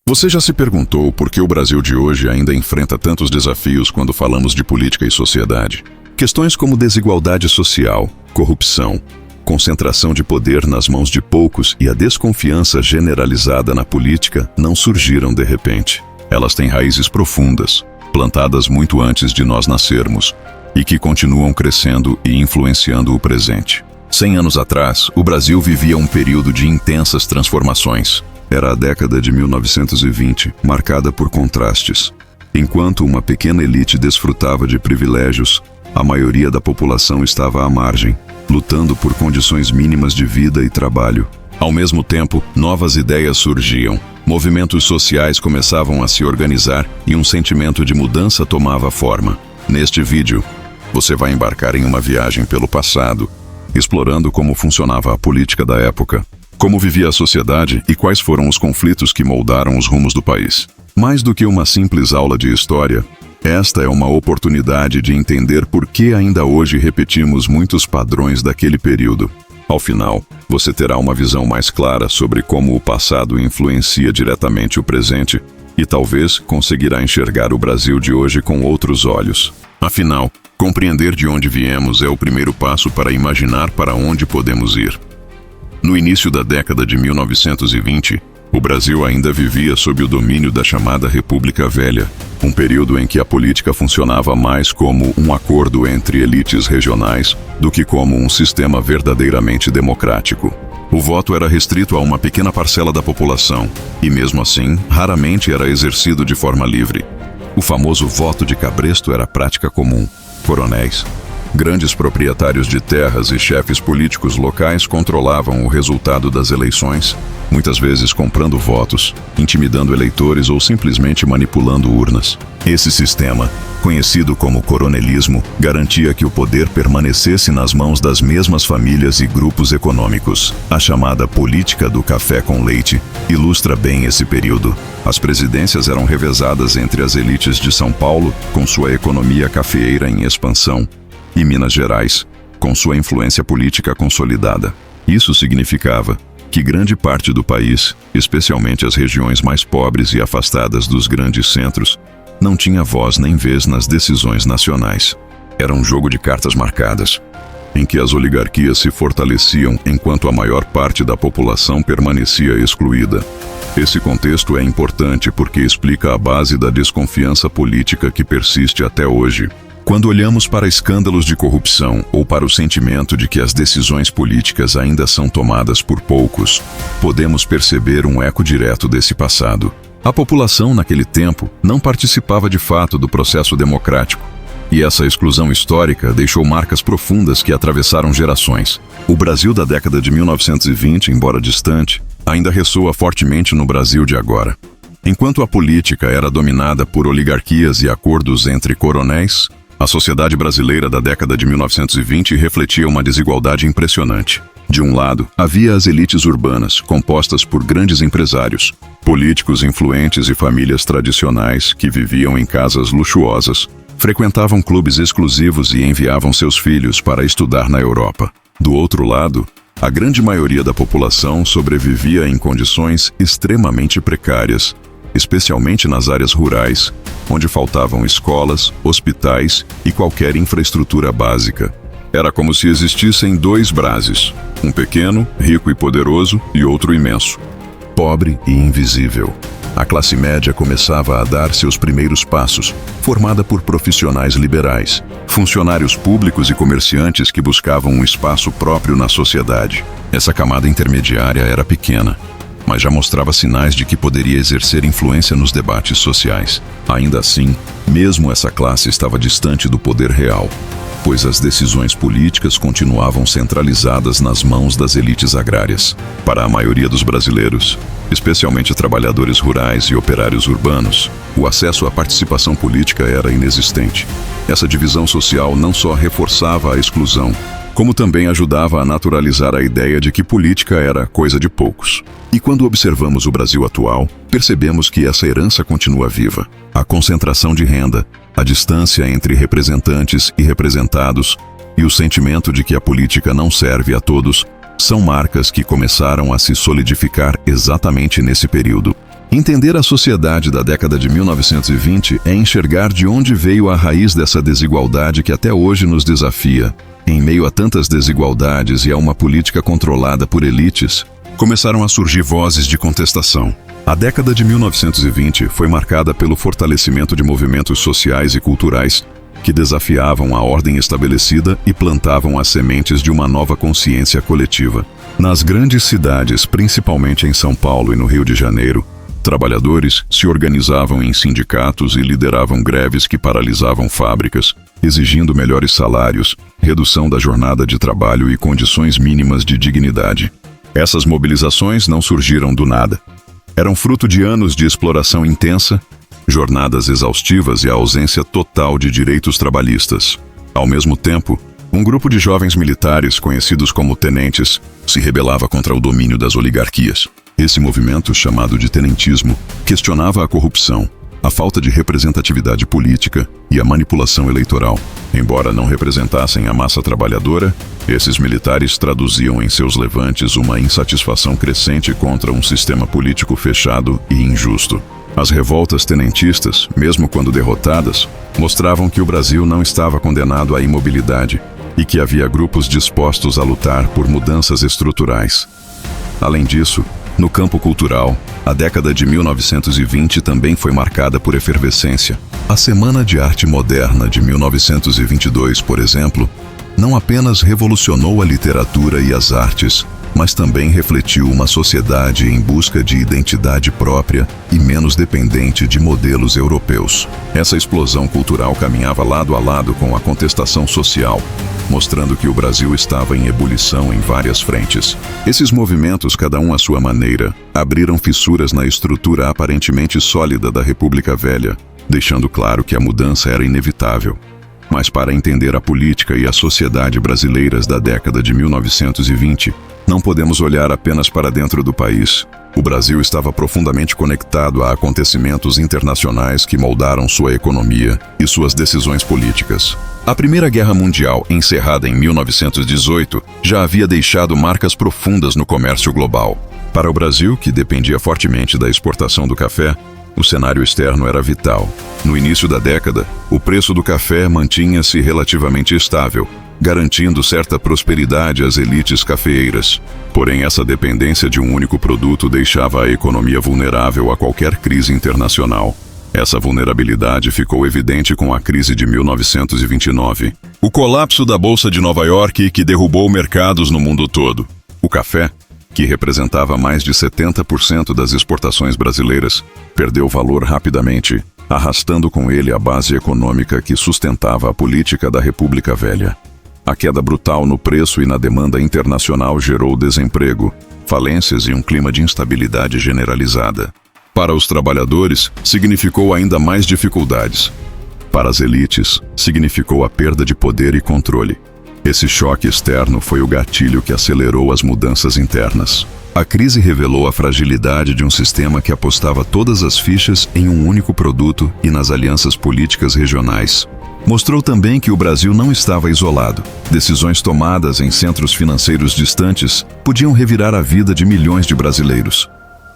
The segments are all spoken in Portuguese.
Você já se perguntou por que o Brasil de hoje ainda enfrenta tantos desafios quando falamos de política e sociedade? Questões como desigualdade social, corrupção, concentração de poder nas mãos de poucos e a desconfiança generalizada na política não surgiram de repente. Elas têm raízes profundas, plantadas muito antes de nós nascermos, e que continuam crescendo e influenciando o presente. 100 anos atrás, o Brasil vivia um período de intensas transformações. Era a década de 1920, marcada por contrastes. Enquanto uma pequena elite desfrutava de privilégios, a maioria da população estava à margem, lutando por condições mínimas de vida e trabalho. Ao mesmo tempo, novas ideias surgiam. Movimentos sociais começavam a se organizar e um sentimento de mudança tomava forma. Neste vídeo, você vai embarcar em uma viagem pelo passado, explorando como funcionava a política da época, como vivia a sociedade e quais foram os conflitos que moldaram os rumos do país. Mais do que uma simples aula de história, esta é uma oportunidade de entender por que ainda hoje repetimos muitos padrões daquele período. Ao final, você terá uma visão mais clara sobre como o passado influencia diretamente o presente e talvez conseguirá enxergar o Brasil de hoje com outros olhos. Afinal, compreender de onde viemos é o primeiro passo para imaginar para onde podemos ir. No início da década de 1920, o Brasil ainda vivia sob o domínio da chamada República Velha, um período em que a política funcionava mais como um acordo entre elites regionais do que como um sistema verdadeiramente democrático. O voto era restrito a uma pequena parcela da população e, mesmo assim, raramente era exercido de forma livre. O famoso voto de cabresto era prática comum. Coronéis, grandes proprietários de terras e chefes políticos locais controlavam o resultado das eleições, muitas vezes comprando votos, intimidando eleitores ou simplesmente manipulando urnas. Esse sistema, conhecido como coronelismo, garantia que o poder permanecesse nas mãos das mesmas famílias e grupos econômicos. A chamada política do café com leite ilustra bem esse período. As presidências eram revezadas entre as elites de São Paulo, com sua economia cafeeira em expansão, e Minas Gerais, com sua influência política consolidada. Isso significava que grande parte do país, especialmente as regiões mais pobres e afastadas dos grandes centros, não tinha voz nem vez nas decisões nacionais. Era um jogo de cartas marcadas, em que as oligarquias se fortaleciam enquanto a maior parte da população permanecia excluída. Esse contexto é importante porque explica a base da desconfiança política que persiste até hoje. Quando olhamos para escândalos de corrupção ou para o sentimento de que as decisões políticas ainda são tomadas por poucos, podemos perceber um eco direto desse passado. A população, naquele tempo, não participava de fato do processo democrático, e essa exclusão histórica deixou marcas profundas que atravessaram gerações. O Brasil da década de 1920, embora distante, ainda ressoa fortemente no Brasil de agora. Enquanto a política era dominada por oligarquias e acordos entre coronéis, a sociedade brasileira da década de 1920 refletia uma desigualdade impressionante. De um lado, havia as elites urbanas, compostas por grandes empresários, políticos influentes e famílias tradicionais que viviam em casas luxuosas, frequentavam clubes exclusivos e enviavam seus filhos para estudar na Europa. Do outro lado, a grande maioria da população sobrevivia em condições extremamente precárias, especialmente nas áreas rurais, onde faltavam escolas, hospitais e qualquer infraestrutura básica. Era como se existissem dois Brasis, um pequeno, rico e poderoso, e outro imenso, pobre e invisível. A classe média começava a dar seus primeiros passos, formada por profissionais liberais, funcionários públicos e comerciantes que buscavam um espaço próprio na sociedade. Essa camada intermediária era pequena, mas já mostrava sinais de que poderia exercer influência nos debates sociais. Ainda assim, mesmo essa classe estava distante do poder real, pois as decisões políticas continuavam centralizadas nas mãos das elites agrárias. Para a maioria dos brasileiros, especialmente trabalhadores rurais e operários urbanos, o acesso à participação política era inexistente. Essa divisão social não só reforçava a exclusão, como também ajudava a naturalizar a ideia de que política era coisa de poucos. E quando observamos o Brasil atual, percebemos que essa herança continua viva. A concentração de renda, a distância entre representantes e representados e o sentimento de que a política não serve a todos são marcas que começaram a se solidificar exatamente nesse período. Entender a sociedade da década de 1920 é enxergar de onde veio a raiz dessa desigualdade que até hoje nos desafia. Em meio a tantas desigualdades e a uma política controlada por elites, começaram a surgir vozes de contestação. A década de 1920 foi marcada pelo fortalecimento de movimentos sociais e culturais que desafiavam a ordem estabelecida e plantavam as sementes de uma nova consciência coletiva. Nas grandes cidades, principalmente em São Paulo e no Rio de Janeiro, trabalhadores se organizavam em sindicatos e lideravam greves que paralisavam fábricas, exigindo melhores salários, redução da jornada de trabalho e condições mínimas de dignidade. Essas mobilizações não surgiram do nada. Eram fruto de anos de exploração intensa, jornadas exaustivas e a ausência total de direitos trabalhistas. Ao mesmo tempo, um grupo de jovens militares, conhecidos como tenentes, se rebelava contra o domínio das oligarquias. Esse movimento, chamado de tenentismo, questionava a corrupção, a falta de representatividade política e a manipulação eleitoral. Embora não representassem a massa trabalhadora, esses militares traduziam em seus levantes uma insatisfação crescente contra um sistema político fechado e injusto. As revoltas tenentistas, mesmo quando derrotadas, mostravam que o Brasil não estava condenado à imobilidade e que havia grupos dispostos a lutar por mudanças estruturais. Além disso, no campo cultural, a década de 1920 também foi marcada por efervescência. A Semana de Arte Moderna de 1922, por exemplo, não apenas revolucionou a literatura e as artes, mas também refletiu uma sociedade em busca de identidade própria e menos dependente de modelos europeus. Essa explosão cultural caminhava lado a lado com a contestação social, mostrando que o Brasil estava em ebulição em várias frentes. Esses movimentos, cada um à sua maneira, abriram fissuras na estrutura aparentemente sólida da República Velha, deixando claro que a mudança era inevitável. Mas para entender a política e a sociedade brasileiras da década de 1920, não podemos olhar apenas para dentro do país. O Brasil estava profundamente conectado a acontecimentos internacionais que moldaram sua economia e suas decisões políticas. A Primeira Guerra Mundial, encerrada em 1918, já havia deixado marcas profundas no comércio global. Para o Brasil, que dependia fortemente da exportação do café, o cenário externo era vital. No início da década, o preço do café mantinha-se relativamente estável, garantindo certa prosperidade às elites cafeeiras. Porém, essa dependência de um único produto deixava a economia vulnerável a qualquer crise internacional. Essa vulnerabilidade ficou evidente com a crise de 1929. O colapso da Bolsa de Nova York, que derrubou mercados no mundo todo. O café, que representava mais de 70% das exportações brasileiras, perdeu valor rapidamente, arrastando com ele a base econômica que sustentava a política da República Velha. A queda brutal no preço e na demanda internacional gerou desemprego, falências e um clima de instabilidade generalizada. Para os trabalhadores, significou ainda mais dificuldades. Para as elites, significou a perda de poder e controle. Esse choque externo foi o gatilho que acelerou as mudanças internas. A crise revelou a fragilidade de um sistema que apostava todas as fichas em um único produto e nas alianças políticas regionais. Mostrou também que o Brasil não estava isolado. Decisões tomadas em centros financeiros distantes podiam revirar a vida de milhões de brasileiros.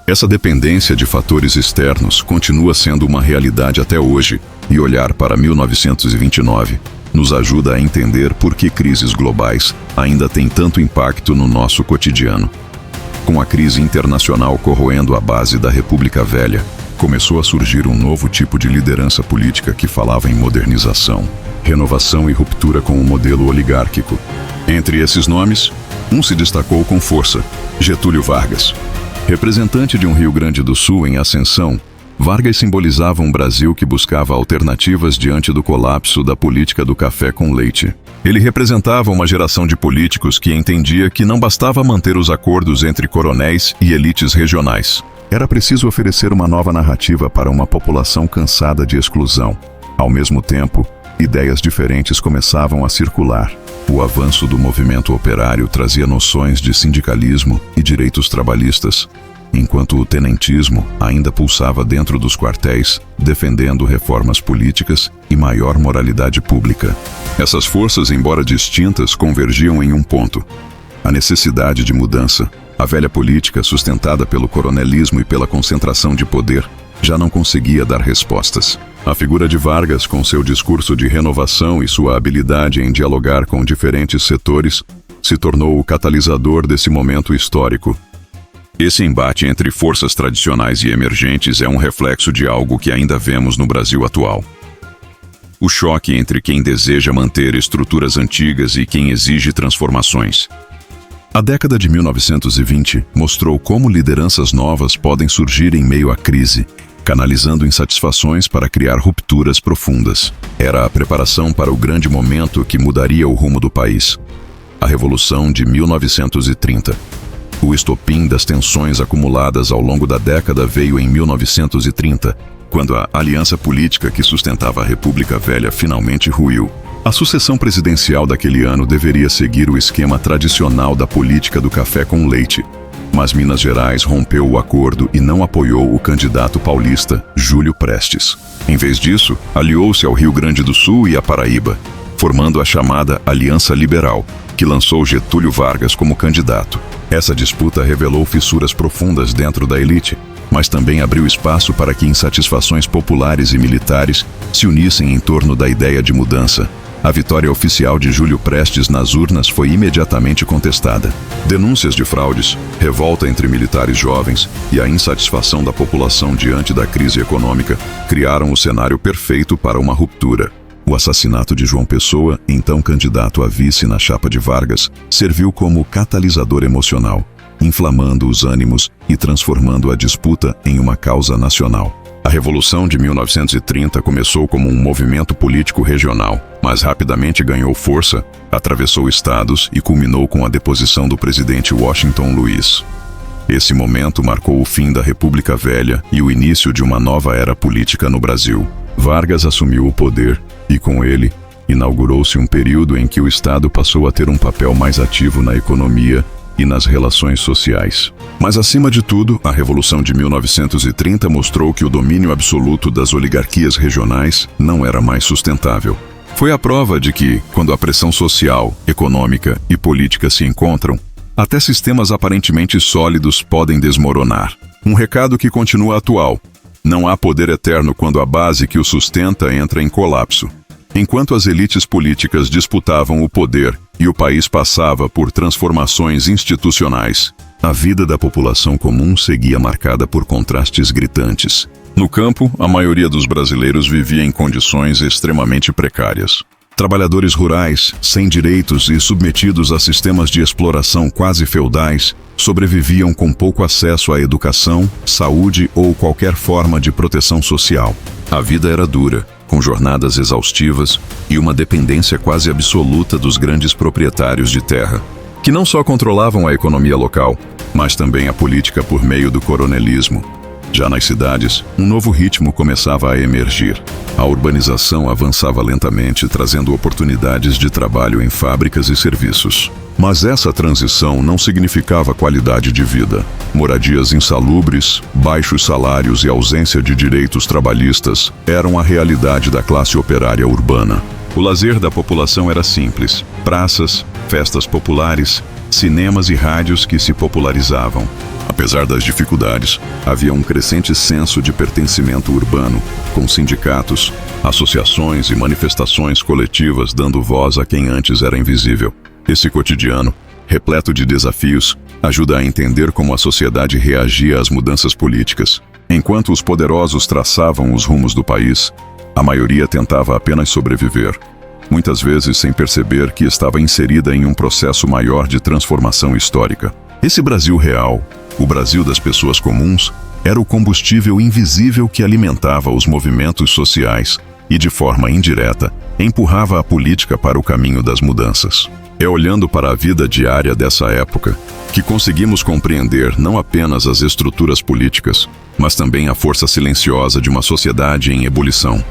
Essa dependência de fatores externos continua sendo uma realidade até hoje, e olhar para 1929 nos ajuda a entender por que crises globais ainda têm tanto impacto no nosso cotidiano. Com a crise internacional corroendo a base da República Velha, começou a surgir um novo tipo de liderança política que falava em modernização, renovação e ruptura com o modelo oligárquico. Entre esses nomes, um se destacou com força: Getúlio Vargas. Representante de um Rio Grande do Sul em ascensão, Vargas simbolizava um Brasil que buscava alternativas diante do colapso da política do café com leite. Ele representava uma geração de políticos que entendia que não bastava manter os acordos entre coronéis e elites regionais. Era preciso oferecer uma nova narrativa para uma população cansada de exclusão. Ao mesmo tempo, ideias diferentes começavam a circular. O avanço do movimento operário trazia noções de sindicalismo e direitos trabalhistas, enquanto o tenentismo ainda pulsava dentro dos quartéis, defendendo reformas políticas e maior moralidade pública. Essas forças, embora distintas, convergiam em um ponto: a necessidade de mudança, A velha política, sustentada pelo coronelismo e pela concentração de poder, já não conseguia dar respostas. A figura de Vargas, com seu discurso de renovação e sua habilidade em dialogar com diferentes setores, se tornou o catalisador desse momento histórico. Esse embate entre forças tradicionais e emergentes é um reflexo de algo que ainda vemos no Brasil atual. O choque entre quem deseja manter estruturas antigas e quem exige transformações. A década de 1920 mostrou como lideranças novas podem surgir em meio à crise, canalizando insatisfações para criar rupturas profundas. Era a preparação para o grande momento que mudaria o rumo do país. A Revolução de 1930. O estopim das tensões acumuladas ao longo da década veio em 1930, quando a aliança política que sustentava a República Velha finalmente ruiu. A sucessão presidencial daquele ano deveria seguir o esquema tradicional da política do café com leite. Mas Minas Gerais rompeu o acordo e não apoiou o candidato paulista, Júlio Prestes. Em vez disso, aliou-se ao Rio Grande do Sul e à Paraíba, formando a chamada Aliança Liberal, que lançou Getúlio Vargas como candidato. Essa disputa revelou fissuras profundas dentro da elite, mas também abriu espaço para que insatisfações populares e militares se unissem em torno da ideia de mudança. A vitória oficial de Júlio Prestes nas urnas foi imediatamente contestada. Denúncias de fraudes, revolta entre militares jovens e a insatisfação da população diante da crise econômica criaram o cenário perfeito para uma ruptura. O assassinato de João Pessoa, então candidato a vice na chapa de Vargas, serviu como catalisador emocional, inflamando os ânimos e transformando a disputa em uma causa nacional. A Revolução de 1930 começou como um movimento político regional, mas rapidamente ganhou força, atravessou estados e culminou com a deposição do presidente Washington Luiz. Esse momento marcou o fim da República Velha e o início de uma nova era política no Brasil. Vargas assumiu o poder e, com ele, inaugurou-se um período em que o Estado passou a ter um papel mais ativo na economia e nas relações sociais. Mas, acima de tudo, a Revolução de 1930 mostrou que o domínio absoluto das oligarquias regionais não era mais sustentável. Foi a prova de que, quando a pressão social, econômica e política se encontram, até sistemas aparentemente sólidos podem desmoronar. Um recado que continua atual. Não há poder eterno quando a base que o sustenta entra em colapso. Enquanto as elites políticas disputavam o poder e o país passava por transformações institucionais, a vida da população comum seguia marcada por contrastes gritantes. No campo, a maioria dos brasileiros vivia em condições extremamente precárias. Trabalhadores rurais, sem direitos e submetidos a sistemas de exploração quase feudais, sobreviviam com pouco acesso à educação, saúde ou qualquer forma de proteção social. A vida era dura, com jornadas exaustivas e uma dependência quase absoluta dos grandes proprietários de terra, que não só controlavam a economia local, mas também a política por meio do coronelismo. Já nas cidades, um novo ritmo começava a emergir. A urbanização avançava lentamente, trazendo oportunidades de trabalho em fábricas e serviços. Mas essa transição não significava qualidade de vida. Moradias insalubres, baixos salários e ausência de direitos trabalhistas eram a realidade da classe operária urbana. O lazer da população era simples: praças, festas populares, cinemas e rádios que se popularizavam. Apesar das dificuldades, havia um crescente senso de pertencimento urbano, com sindicatos, associações e manifestações coletivas dando voz a quem antes era invisível. Esse cotidiano, repleto de desafios, ajuda a entender como a sociedade reagia às mudanças políticas. Enquanto os poderosos traçavam os rumos do país, a maioria tentava apenas sobreviver, muitas vezes sem perceber que estava inserida em um processo maior de transformação histórica. Esse Brasil real, o Brasil das pessoas comuns, era o combustível invisível que alimentava os movimentos sociais e, de forma indireta, empurrava a política para o caminho das mudanças. É olhando para a vida diária dessa época que conseguimos compreender não apenas as estruturas políticas, mas também a força silenciosa de uma sociedade em ebulição.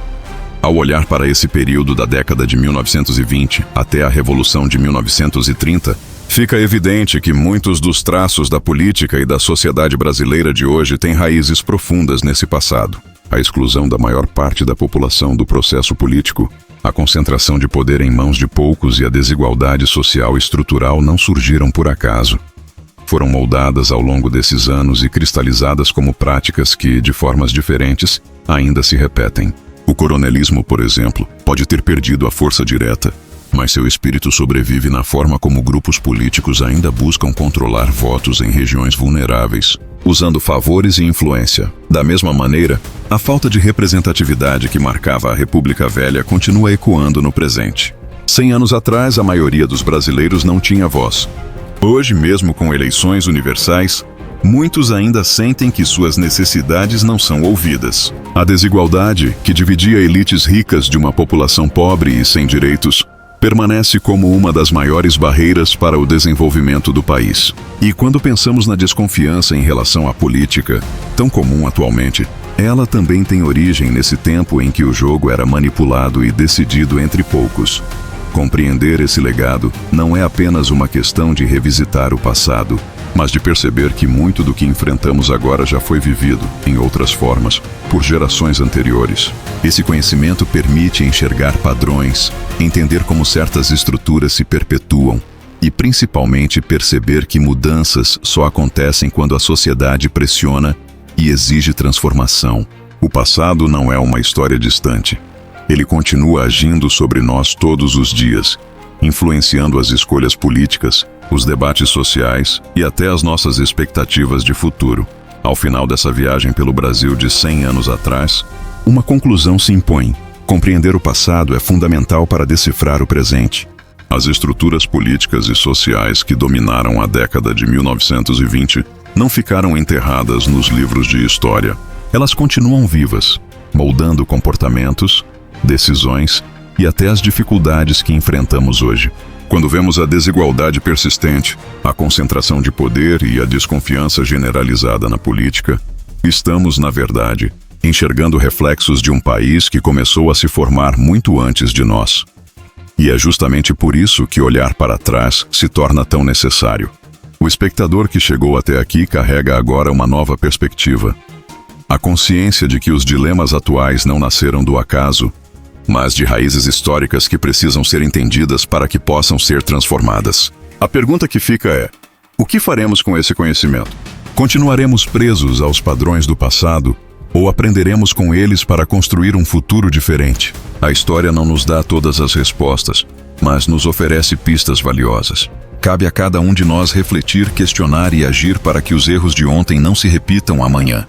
Ao olhar para esse período da década de 1920 até a Revolução de 1930, fica evidente que muitos dos traços da política e da sociedade brasileira de hoje têm raízes profundas nesse passado. A exclusão da maior parte da população do processo político, a concentração de poder em mãos de poucos e a desigualdade social estrutural não surgiram por acaso. foram moldadas ao longo desses anos e cristalizadas como práticas que, de formas diferentes, ainda se repetem. O coronelismo, por exemplo, pode ter perdido a força direta, mas seu espírito sobrevive na forma como grupos políticos ainda buscam controlar votos em regiões vulneráveis, usando favores e influência. Da mesma maneira, a falta de representatividade que marcava a República Velha continua ecoando no presente. 100 anos atrás, a maioria dos brasileiros não tinha voz. Hoje, mesmo com eleições universais, muitos ainda sentem que suas necessidades não são ouvidas. A desigualdade, que dividia elites ricas de uma população pobre e sem direitos, permanece como uma das maiores barreiras para o desenvolvimento do país. E quando pensamos na desconfiança em relação à política, tão comum atualmente, ela também tem origem nesse tempo em que o jogo era manipulado e decidido entre poucos. Compreender esse legado não é apenas uma questão de revisitar o passado, mas de perceber que muito do que enfrentamos agora já foi vivido, em outras formas, por gerações anteriores. Esse conhecimento permite enxergar padrões, entender como certas estruturas se perpetuam e, principalmente, perceber que mudanças só acontecem quando a sociedade pressiona e exige transformação. O passado não é uma história distante. Ele continua agindo sobre nós todos os dias, influenciando as escolhas políticas, os debates sociais e até as nossas expectativas de futuro. Ao final dessa viagem pelo Brasil de 100 anos atrás, uma conclusão se impõe. Compreender o passado é fundamental para decifrar o presente. As estruturas políticas e sociais que dominaram a década de 1920 não ficaram enterradas nos livros de história. Elas continuam vivas, moldando comportamentos, decisões e até as dificuldades que enfrentamos hoje. Quando vemos a desigualdade persistente, a concentração de poder e a desconfiança generalizada na política, estamos, na verdade, enxergando reflexos de um país que começou a se formar muito antes de nós. E é justamente por isso que olhar para trás se torna tão necessário. O espectador que chegou até aqui carrega agora uma nova perspectiva. A consciência de que os dilemas atuais não nasceram do acaso, mas de raízes históricas que precisam ser entendidas para que possam ser transformadas. A pergunta que fica é: o que faremos com esse conhecimento? Continuaremos presos aos padrões do passado ou aprenderemos com eles para construir um futuro diferente? A história não nos dá todas as respostas, mas nos oferece pistas valiosas. Cabe a cada um de nós refletir, questionar e agir para que os erros de ontem não se repitam amanhã.